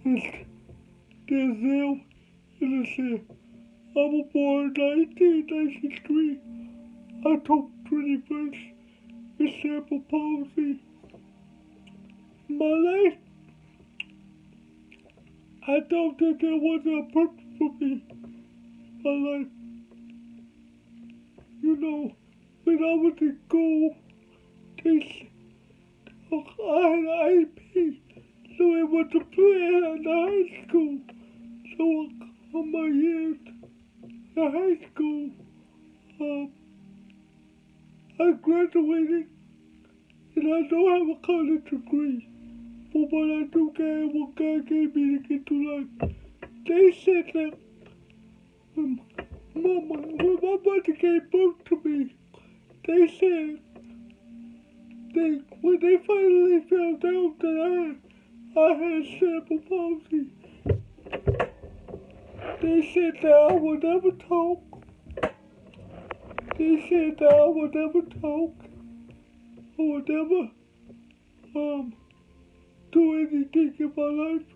It's Denzel, and it said, I was born 1993, October 21st, with cerebral palsy. In my life, I thought that there wasn't a purpose for me in my life. You know, when I was in school, I had an AP, so it was a plan at the high school. So on my years in high school, I graduated and I don't have a college degree. But what I do get what God gave me to get to life. They said that when my mother gave birth to me, they said when they finally found out that I had cerebral palsy, they said that I would never talk. They said that I would never talk. I would never do anything in my life.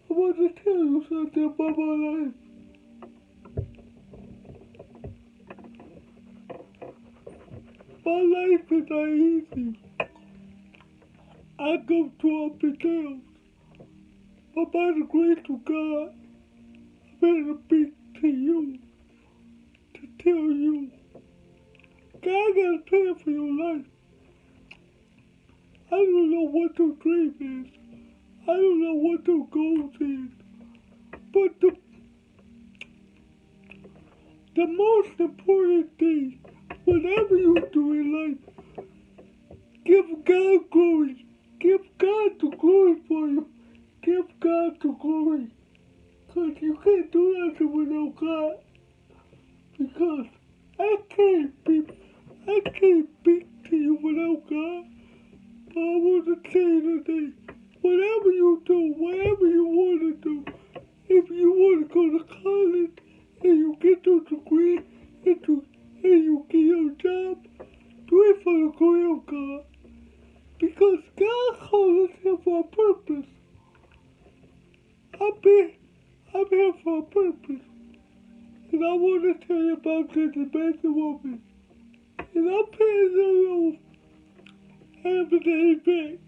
I want to tell you something about my life. My life is not easy. I go through ups and downs. But by the grace of God, I'm here to speak to you, to tell you, God got a plan for your life. I don't know what your dream is. I don't know what your goals is. But the most important thing, whatever you do in life, give God glory. Give God the glory for you. Give God the glory. Because you can't do nothing without God. Because I can't speak to you without God. But I want to tell you today, whatever you do, whatever you want to do, if you want to go to college and you get your degree and you get your job, do it for the glory of God. Because God called us here for a purpose. I'm here for a purpose. And I want to tell you about this amazing woman. And I'm paying a little having an event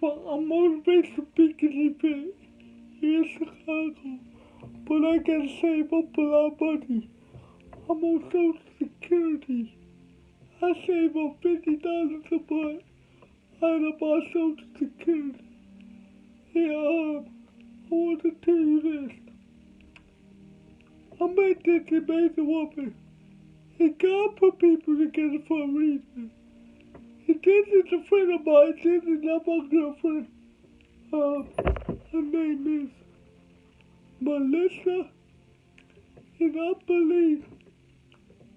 for a motivational speaking event here in Chicago. But I gotta save up a lot of money. I'm on Social Security. I save up $50 a month out of my Social Security. Yeah, I want to tell you this. I met this amazing woman, and God put people together for a reason. And this is a friend of mine. This is not my girlfriend. Her name is Melissa, and I believe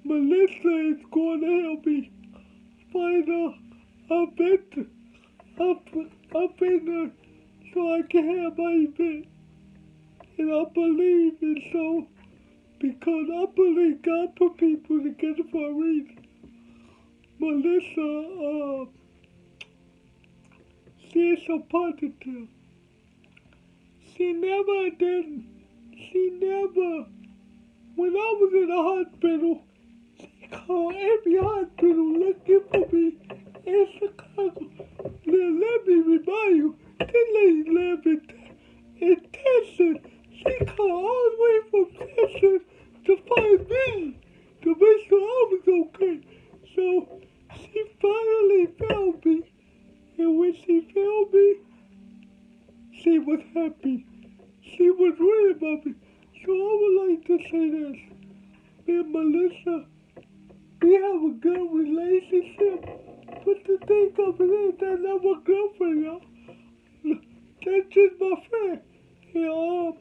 Melissa is going to help me find a vendor, a vendor, so I can have my event. And I believe in so, because I believe God put people together for a reason. Melissa, she is so positive. She never, when I was in the hospital, she called every hospital looking for me in Chicago. Now, let me remind you, this lady lived in Texas. She called all the way from Texas to find me, to make sure I was okay. So, she finally found me, and when she found me, she was happy. She was worried about me. So I would like to say this. Me and Melissa, we have a good relationship. But the thing of it is, that's not my girlfriend, y'all. That's just my friend. And,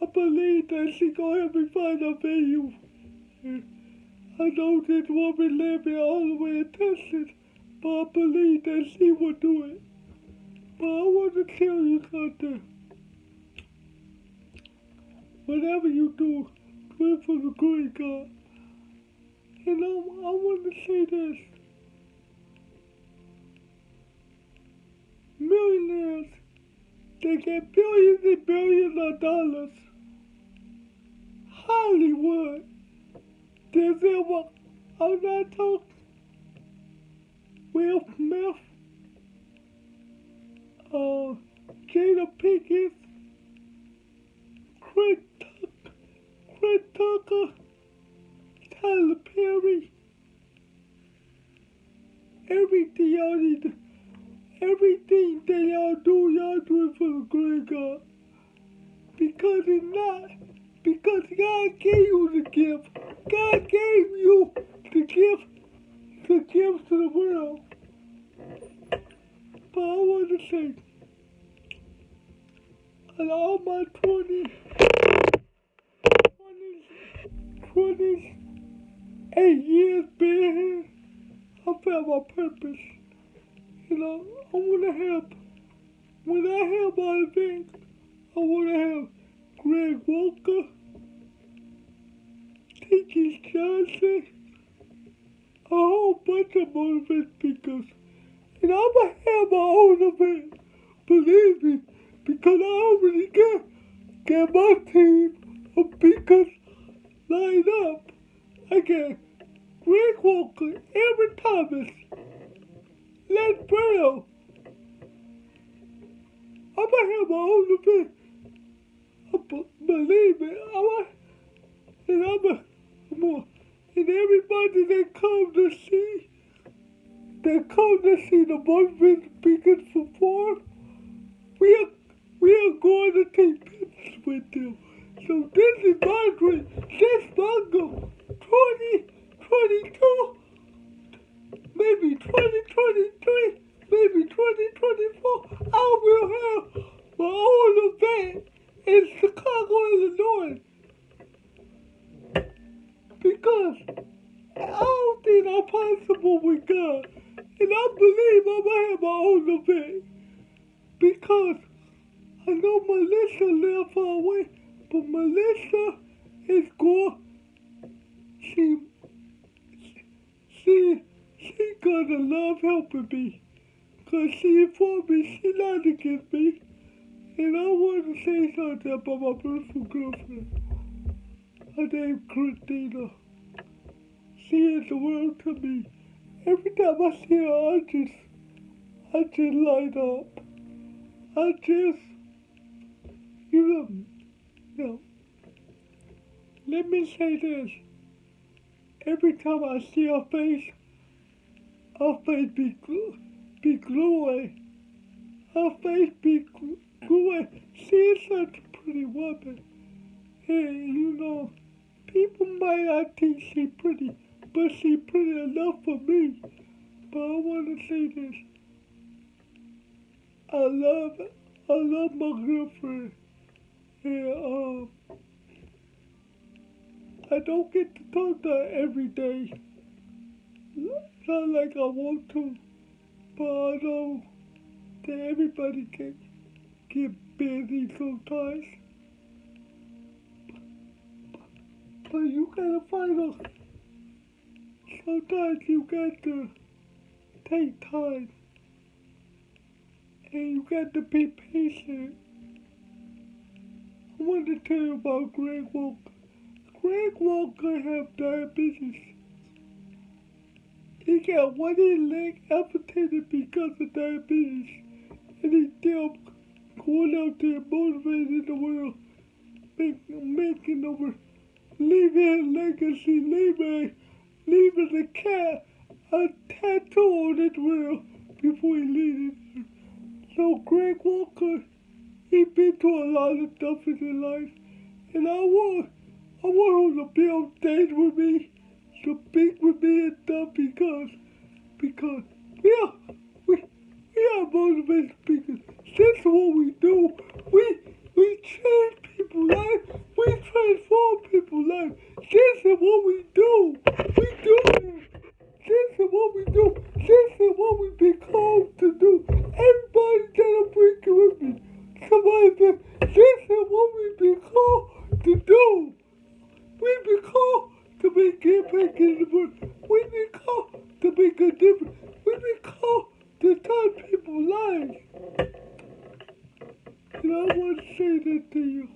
I believe that she gonna help me find a venue. I know this woman living all the way in Texas, but I believe that she will do it. But I want to tell you something. Whatever you do it for the glory of God. And I want to say this. They get billions and billions of dollars. Hollywood. Denzel, I'm not talking. Will Smith. Jada Pinkett. Chris Tucker. Tyler Perry. Everything y'all need to, everything that y'all do it for the great God. Because it's not, because God gave you the gift. God gave you the gift to the world. But I want to say, in all my 28 years being here, I found my purpose. You know, I want to help. When I have my event, I want to have Greg Walker, T.G. Johnson, a whole bunch of motivated speakers. And I'm going to have my own event. Believe me, because I already got my team of speakers lined up. I got Greg Walker, Aaron Thomas, Les Brown. I'm going to have my own event. Believe me, and everybody that comes to see, the motivated speakers perform, we are going to take pictures with them. So this is my dream. This is my goal. 2022, maybe 2023, maybe 2024, I will have my own event in Chicago, Illinois. Because all things are possible with God. And I believe I'm going to have my own event. Because I know Melissa lives far away, but Melissa is going, she gonna love helping me. Because she informed me she not against me. And I want to say something about my beautiful girlfriend. Her name Christina. She is the world to me. Every time I see her, I just light up. I just, you know, let me say this. Every time I see her face be glowing. Her face be glowing. She is such a pretty woman. And, you know, people might not think she's pretty, but she's pretty enough for me. But I want to say this. I love my girlfriend. And, I don't get to talk to her every day. Not like I want to. But I know that everybody can get busy sometimes. But you gotta find a, sometimes you got to take time. And you got to be patient. I want to tell you about Greg Walker. Greg Walker have diabetes. He got one of his legs amputated because of diabetes. And he's still going out there motivating the world, making over, leaving a legacy, leaving the cat a tattoo on his world before he leaves it. So Greg Walker, he been through a lot of stuff in his life. And I want him to be on stage with me, to speak with me and stuff because we are motivated speakers. This is what we do. We change people's lives. We transform people's lives. This is what we do. We do this. This is what we do. This is what we be called to do. Everybody that I'm bringing with me. Somebody said, this is what we be called to do. We be called to make impact in the world. We be called to make a difference. We this to you.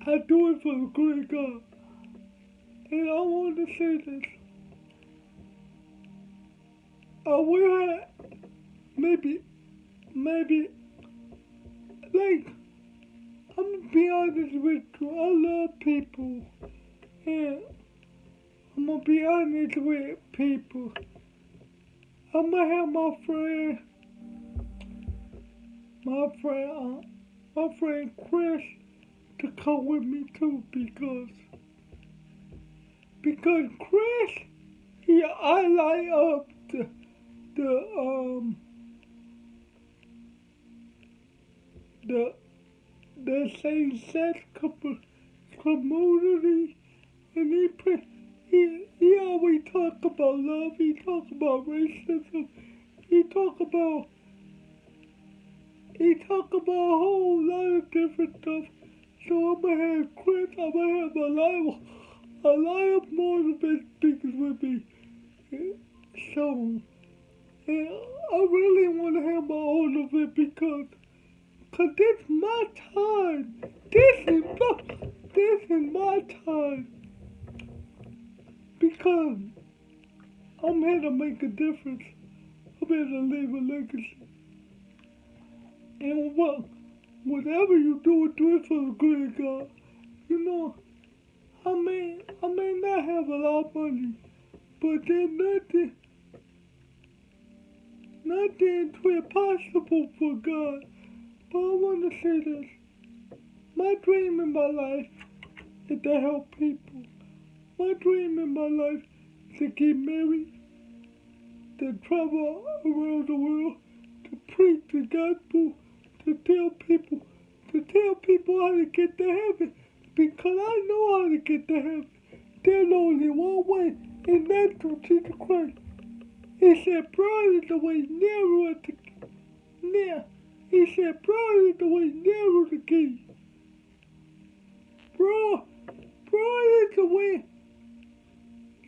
I do it for the great God. And I want to say this. I will have maybe, like, I'm gonna be honest with you. I love people. And I'm gonna be honest with people. I'm gonna have my friend Chris to come with me too because Chris, I light up the same sex community, and he always talk about love. He talk about racism. He talk about a whole lot of different stuff. So I'm gonna have Chris. I'm gonna have a lot of motivated speakers with me. So, and I really want to have my own event because this is my time. This is my time. Because I'm here to make a difference. I'm here to leave a legacy. And whatever you do it for the great God. You know, I may not have a lot of money, but there's nothing too impossible for God. But I want to say this. My dream in my life is to help people. My dream in my life is to get married, to travel around the world, to preach the gospel, to tell people how to get to heaven. Because I know how to get to heaven. There's only one way, and that's through Jesus Christ. He said, broad is the way, narrow is the gate. He said, broad is the way, narrow is the gate. Broad is the way.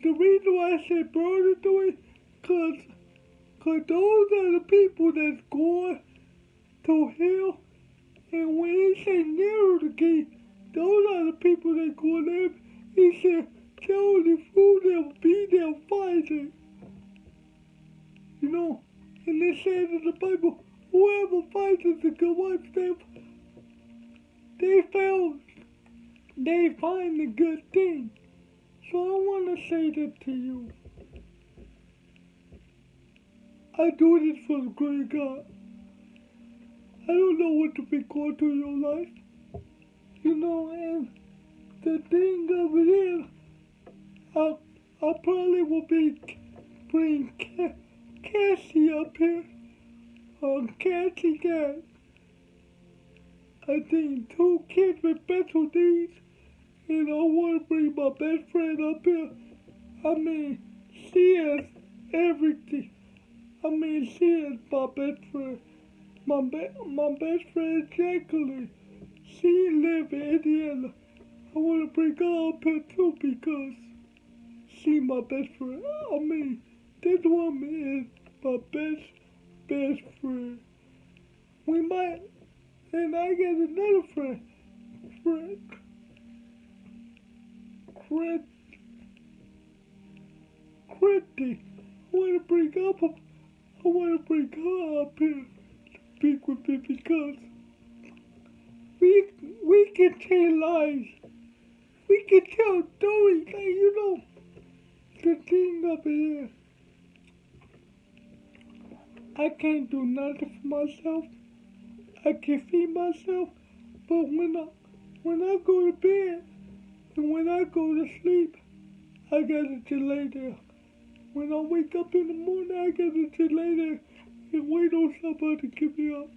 The reason why I say broad is the way, cause those are the people that's going to hell. And when he said narrow the gate, those are the people that go there. He said, the only food that will be there find it. You know, and it says in the Bible, whoever finds the good wife, they find the good thing. So I want to say that to you. I do this for the great God. I don't know what to be going through in your life. You know, and the thing of it is, I probably will bring Cassie up here. Cassie got, I think, 2 kids with special needs. And I want to bring my best friend up here. I mean, she has everything. I mean, she is my best friend. My best friend, Jacqueline. She lives in Indiana. I want to bring her up here too because she's my best friend. I mean, this woman is my best friend. We might, and I got another friend, Christy. I want to bring her up here to speak with me because we can tell lies. We can tell stories. Like, you know, the thing of it is, I can't do nothing for myself. I can feed myself, but when I go to bed and when I go to sleep, I gotta just lay there. When I wake up in the morning, I gotta just lay there and wait on somebody to get me up.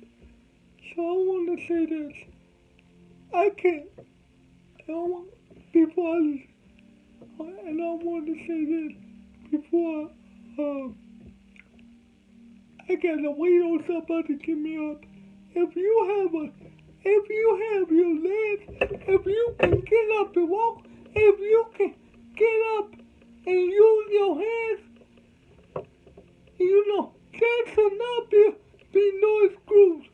So I want to say this. I want to say this before I gotta wait on somebody to get me up. If you have your legs, if you can get up and walk, if you can get up and use your hands, you know, that should not be no excuse.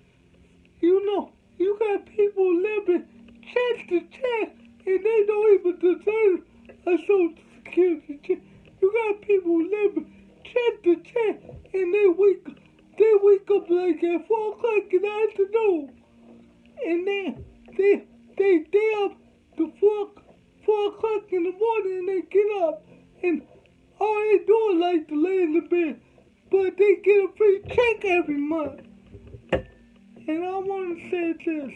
You know, you got people and they wake up like at 4 o'clock in the afternoon, and they up to 4 o'clock in the morning, and they get up, and all they do is like to lay in the bed, but they get a free check every month. And I want to say this.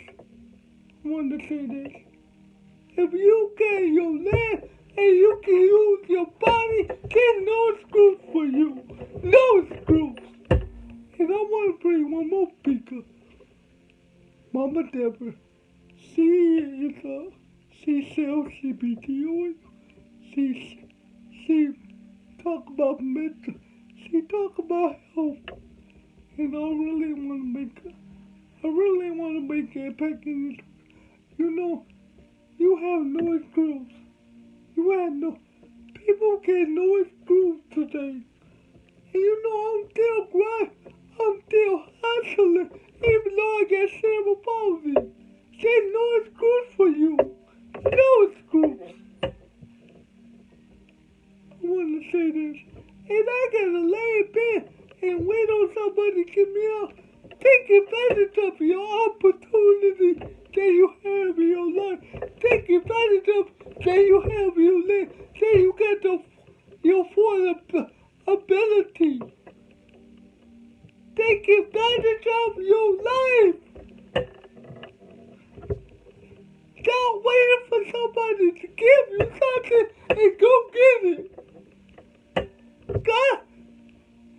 If you get your leg and you can use your body, there's no screws for you. No screws. And I want to bring one more speaker. Mama Deborah. She sells CBD oil. She talk about mental. She talk about health. And I really want to make an impact in this. You know, you have no excuse. People get no excuse today. And you know, I'm still grinding. I'm still hustling, even though I got cerebral palsy. There's no excuse for you. No excuse. I want to say this. And I gotta lay in bed and wait on somebody to get me out. Take advantage of your opportunity that you have in your life. Take advantage of that you have in your life. That you got your full ability. Take advantage of your life. Stop waiting for somebody to give you something and go get it. God,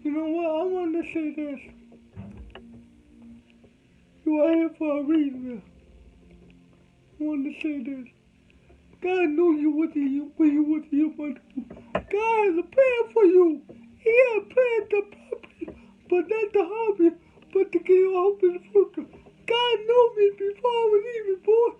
you know what? I want to say this. You are here for a reason. I want to say this. God knew you when you were your mother. God has a plan for you. He has a plan to purpose you, but not to harm you, but to give you hope in the future. God knew me before I was even born.